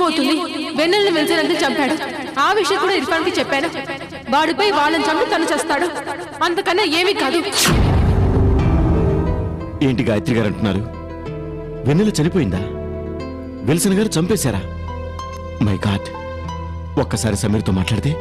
ఏమవుతుంది? వెన్నెల్ని వెలిసినందుకు చంపాడు. ఆ విషయం కూడా ఇర్ఫాన్ కి చెప్పాను. వాడిపై వాళ్ళని చంపి తను చేస్తాడు, అంతకన్నా ఏమీ కాదు. ఏంటి గాయత్రి గారు అంటున్నారు? వెన్నెల చనిపోయిందా? విల్సన్ గారు చంపేశారా? మై గాడ్, ఒక్కసారి సమీర్తో మాట్లాడితే.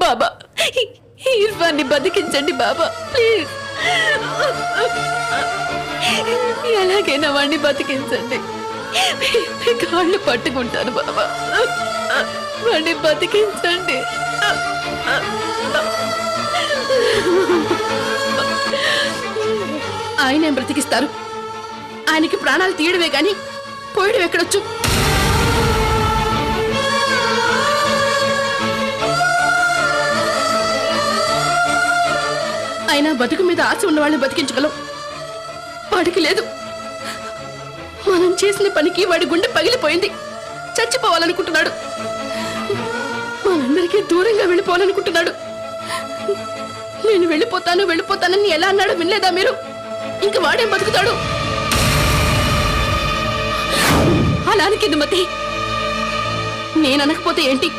బాబా, ఇర్ఫాన్ని బతికించండి బాబా, ప్లీజ్. ఎలాగైనా వాడిని బతికించండి. కాళ్ళు పట్టుకుంటాను బాబా, వాడిని బతికించండి. ఆయనే బ్రతికిస్తారు. ఆయనకి ప్రాణాలు తీయడమే గాని పోయడం ఎక్కడొచ్చు? అయినా బతుకు మీద ఆశ ఉన్న వాళ్ళని బతికించగలం, వాడికి లేదు. మనం చేసిన పనికి వాడి గుండె పగిలిపోయింది, చచ్చిపోవాలనుకుంటున్నాడు. మనందరికీ దూరంగా వెళ్ళిపోవాలనుకుంటున్నాడు. నేను వెళ్ళిపోతానని ఎలా అన్నాడో వినలేదా మీరు? ఇంక వాడేం బతుకుతాడు? అలా అనుకింది మతి. నేను అనకపోతే ఏంటి,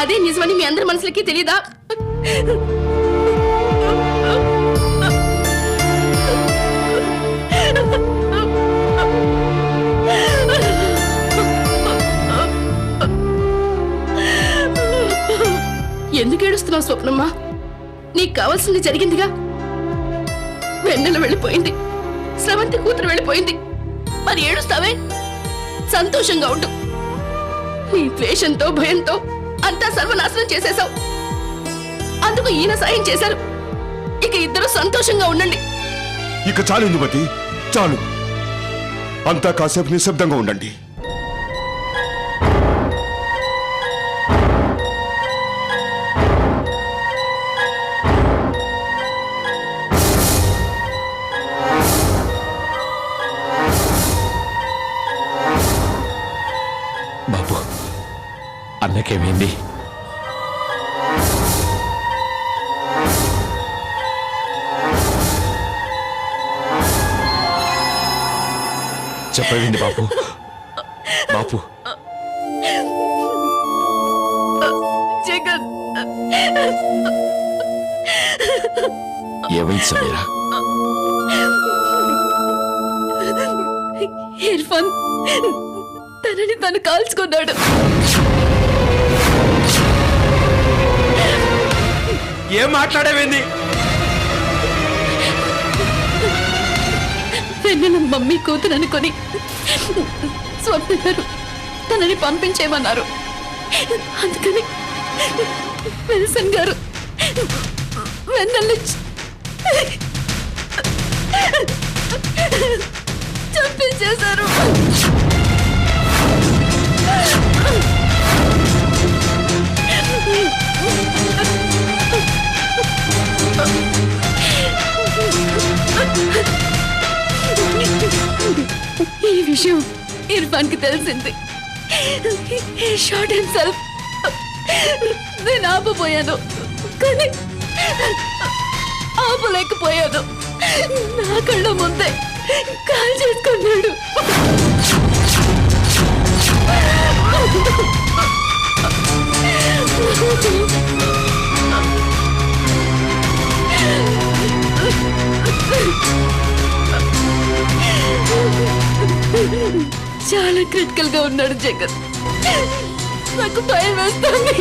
అదే నిజమని మీ అందరి మనసులకి తెలీదా? ఎందుకు ఏడుస్తున్నావు స్వప్నమ్మా? నీకు కావాల్సింది జరిగిందిగా. వెన్నెల వెళ్ళిపోయింది, స్రవంతి కూతురు వెళ్ళిపోయింది, మరి ఏడుస్తావే? సంతోషంగా ఉండు. నీ ద్వేషంతో భయంతో అంతా సర్వనాశనం చేసేశావు. అందుకు ఈయన సాయం చేశారు. ఇక ఇద్దరు సంతోషంగా ఉండండి. ఇక చాలు ఇందుమతి, చాలు. అంతా కాసేపు నిశ్శబ్దంగా ఉండండి. బాబు, అన్నకేమైంది? చెప్పండి బాబు. బాబు, జగన్, ఏమైంది సమీరా? ఇర్ఫాన్ తనని తను కాల్చుకున్నాడు. ఏం మాట్లాడేవింది? వెన్నెల మమ్మీ కూతురు అనుకొని స్వప్న గారు తనని పంపించేమన్నారు. అందుకని విల్సన్ గారు వెన్నెల్ని చంపించేశారు. ఈ విషయం ఇర్ఫాన్ కి తెలిసింది. Shot himself. నేను ఆపబోయాను కానీ ఆపలేకపోయాను. నా కళ్ళ ముందే కాల్ చేసుకున్నాడు. చాలా క్రిటికల్ గా ఉన్నాడు జగన్. నాకు భయం వేస్తుంది.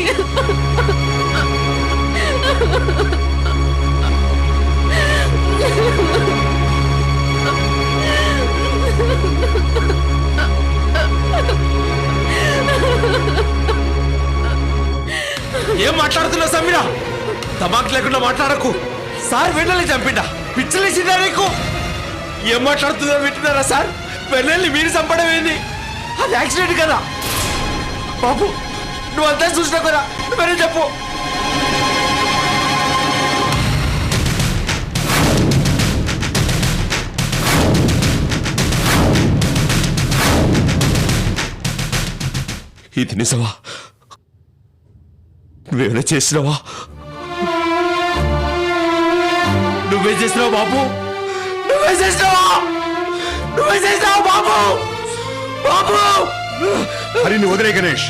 ఏం మాట్లాడుతున్నావు సమీరా? తమాక్ లేకుండా మాట్లాడకు. సార్ వెన్నెల్ని చంపిండా? పిచ్చలేసిందా నీకు? ఏం మాట్లాడుతుందో వింటున్నారా సార్? వెన్నెల్ని మీరు చంపడం ఏంది? అది యాక్సిడెంట్ కదా బాబు. నువ్వంతా చూసినా కదా, నువ్వే చెప్పు. ఇది నిజమా? నువ్వేమైనా చేసినావా? నువ్వే చేసినావు బాబు. నువ్వే చేసినావా? నువ్వే చేసినావా బాబు? బాబు హరిని వదిలే గణేష్.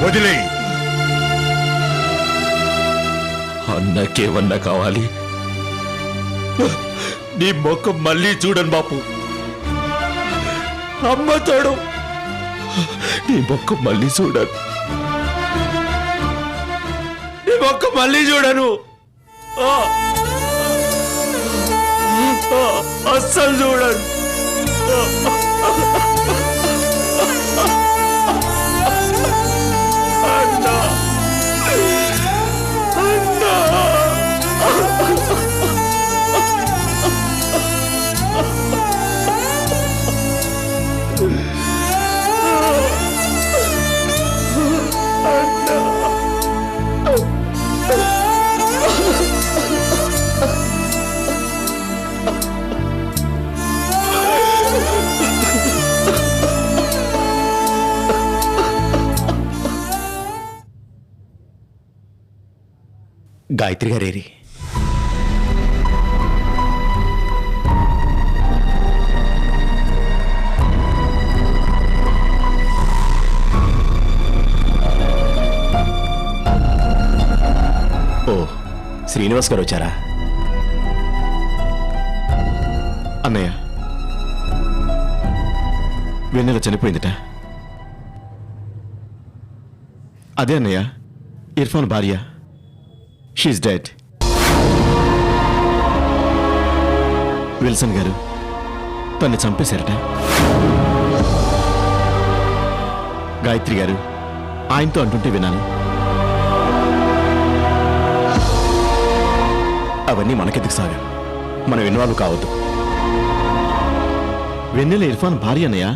వదిలే. అన్నకేమన్నా కావాలి? నీ మొక్క మళ్ళీ చూడను బాపు. అమ్మ తోడు, నీ మొక్క మళ్ళీ చూడను. నీ మొక్క మళ్ళీ చూడను. అస్సలు చూడను. అన్నా, అన్నా. గాయత్రి గారేరి? ఓ, శ్రీనివాస్ గారు వచ్చారా? అన్నయ్య, వెన్నెల చనిపోయిందిట. అదే అన్నయ్య, ఇర్ఫాన్ భార్య. She is dead. విల్సన్ గారు తన్ని చంపేశారట. గాయత్రి గారు ఆయనతో అంటుంటే విన్నాను. అవన్నీ మనకెందుకు సాగా, మనం ఇన్వాల్వ్ కావద్దు. వెన్నెల ఇర్ఫాన్ భార్య అన్నయ్య.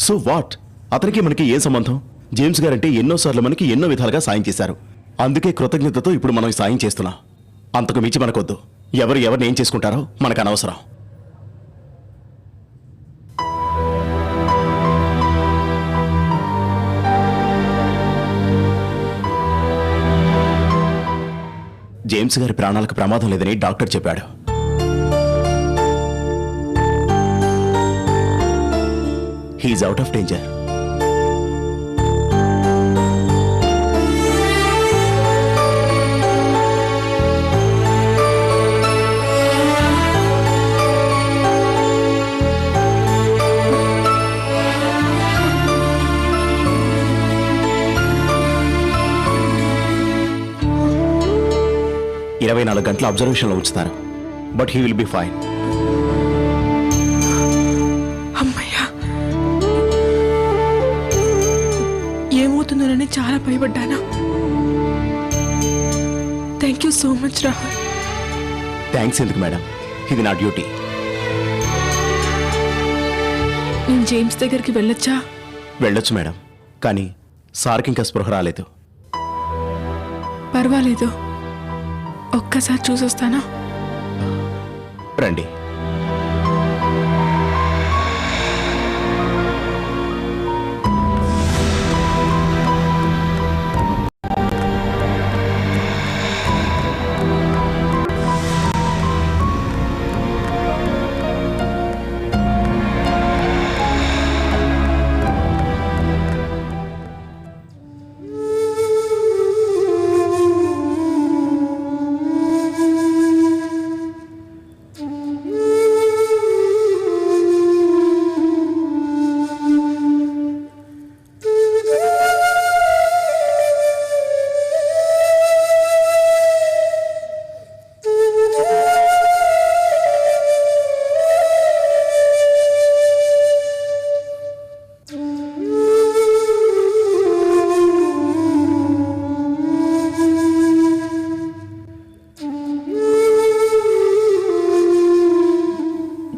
So what? అతనికి మనకి ఏం సంబంధం? జేమ్స్ గారంటే ఎన్నోసార్లు మనకి ఎన్నో విధాలుగా సాయం చేశారు. అందుకే కృతజ్ఞతతో ఇప్పుడు మనం సాయం చేస్తున్నాం. అంతకు మించి మనకొద్దు. ఎవరు ఎవరిని ఏం చేసుకుంటారో మనకు అనవసరం. జేమ్స్ గారి ప్రాణాలకు ప్రమాదం లేదని డాక్టర్ చెప్పాడు. He is out of danger. ఇరవై 24 గంటల అబ్జర్వేషన్లో ఉంచుతారు. But he will be fine. అమ్మయ్యా, చూస్తానని చాలా భయపడ్డాను. Thank you so much Rahul. Thanks ఎందుకు మేడం, ఇది నా డ్యూటీ. నేను జేమ్స్ దగ్గరికి వెళ్ళొచ్చా? వెళ్ళొచ్చు మేడం, కానీ సార్కి ఇంకా స్పృహ రాలేదు. పర్వాలేదు, ఒక్కసారి చూసొస్తానా? రండి.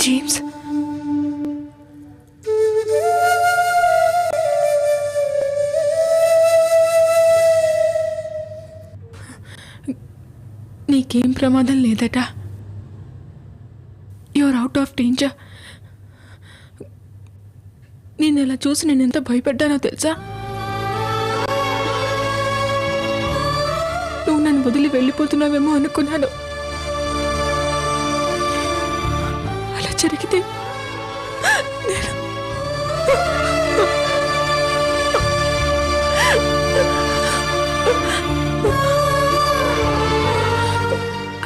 జేమ్స్, నీకేం ప్రమాదం లేదట. You're out of danger. నేను ఇలా చూసి నేను ఎంత భయపడ్డానో తెలుసా? నువ్వు నన్ను వదిలి వెళ్ళిపోతున్నావేమో అనుకున్నాను. అలా జరిగితే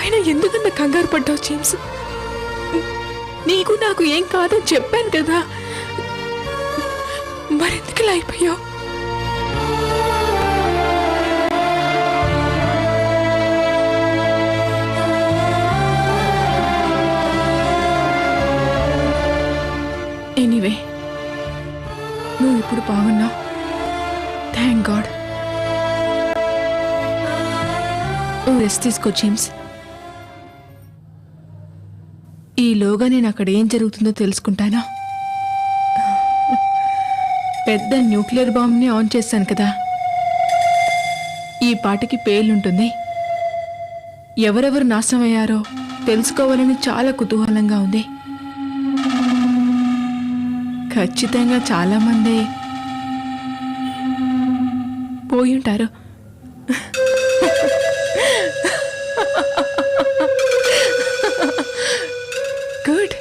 అయినా ఎందుకంత కంగారు పడ్డావు జేమ్స్? నీకు నాకు ఏం కాదని చెప్పాను కదా, మరెందుకు ఇలా అయిపోయావు? ఎనీవే, నువ్వు ఇప్పుడు బాగున్నావు. Thank God. నువ్వు రెస్ట్ తీసుకో జేమ్స్. ఈలోగా నేను అక్కడ ఏం జరుగుతుందో తెలుసుకుంటానా? పెద్ద న్యూక్లియర్ బాంబ్ని ఆన్ చేశాను కదా, ఈ పాటికి పేలుంటుంది. ఎవరెవరు నాశనం అయ్యారో తెలుసుకోవాలని చాలా కుతూహలంగా ఉంది. ఖచ్చితంగా చాలా మంది పోయి ఉంటారు. Good,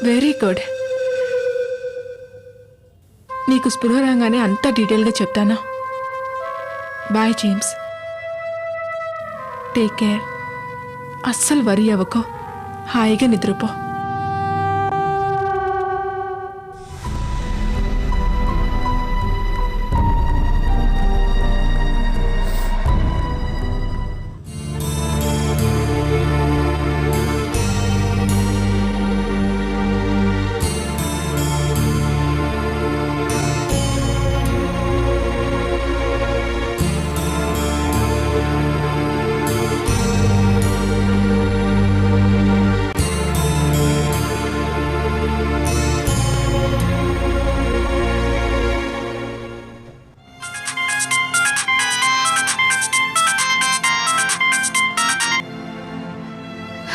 very good. నీకు స్పృహ రాగానే అంతా డీటెయిల్గా చెప్తాను. Bye James, take care. అస్సలు వరి అవ్వకో, హాయిగా నిద్రపో.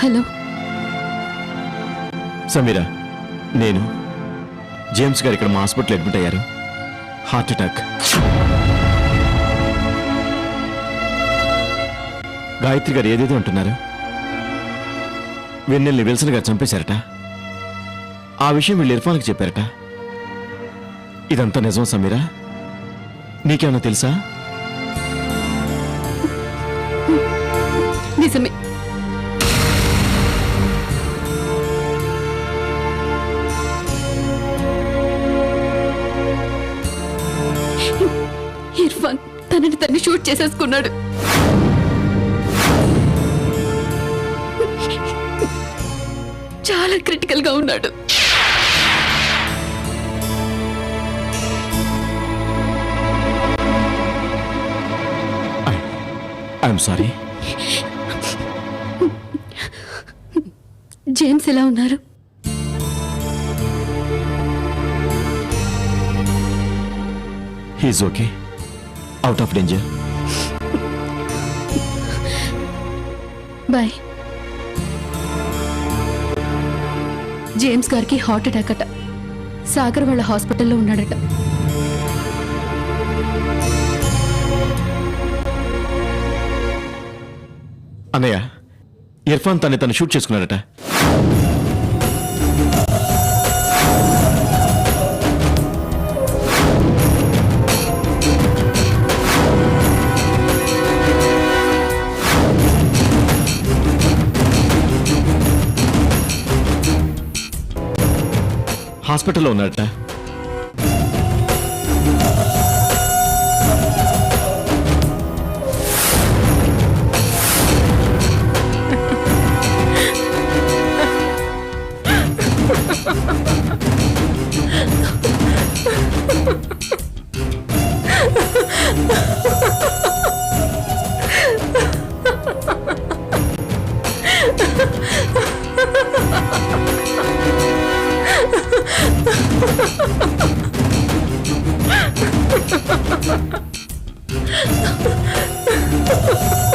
హలో, సమీరా, నేను జేమ్స్ గారు ఇక్కడ మా హాస్పిటల్ అడ్మిట్ అయ్యారు. Heart attack. గాయత్రి గారు ఏదేదో అంటున్నారు. వెన్నెల్ని విల్సన్ గారు చంపేశారట. ఆ విషయం వీళ్ళు ఇర్ఫాన్కి చెప్పారట. ఇదంతా నిజం సమీరా? నీకేమన్నా తెలుసా? నిజమే. ఇర్ఫాన్ తనని తన్ని షూట్ చేసేసుకున్నాడు. చాలా క్రిటికల్ గా ఉన్నాడు. I'm sorry. జేమ్స్ ఎలా ఉన్నారు? He's okay, out of danger. Bye. James గారికి హార్ట్ అటాక్ అట. సాగర్ వాళ్ళ హాస్పిటల్లో ఉన్నాడట. అన్నయ్య, ఇర్ఫాన్ తను షూట్ చేసుకున్నాడట. హాస్పిటల్లో ఉన్నాడట. Ha ha ha!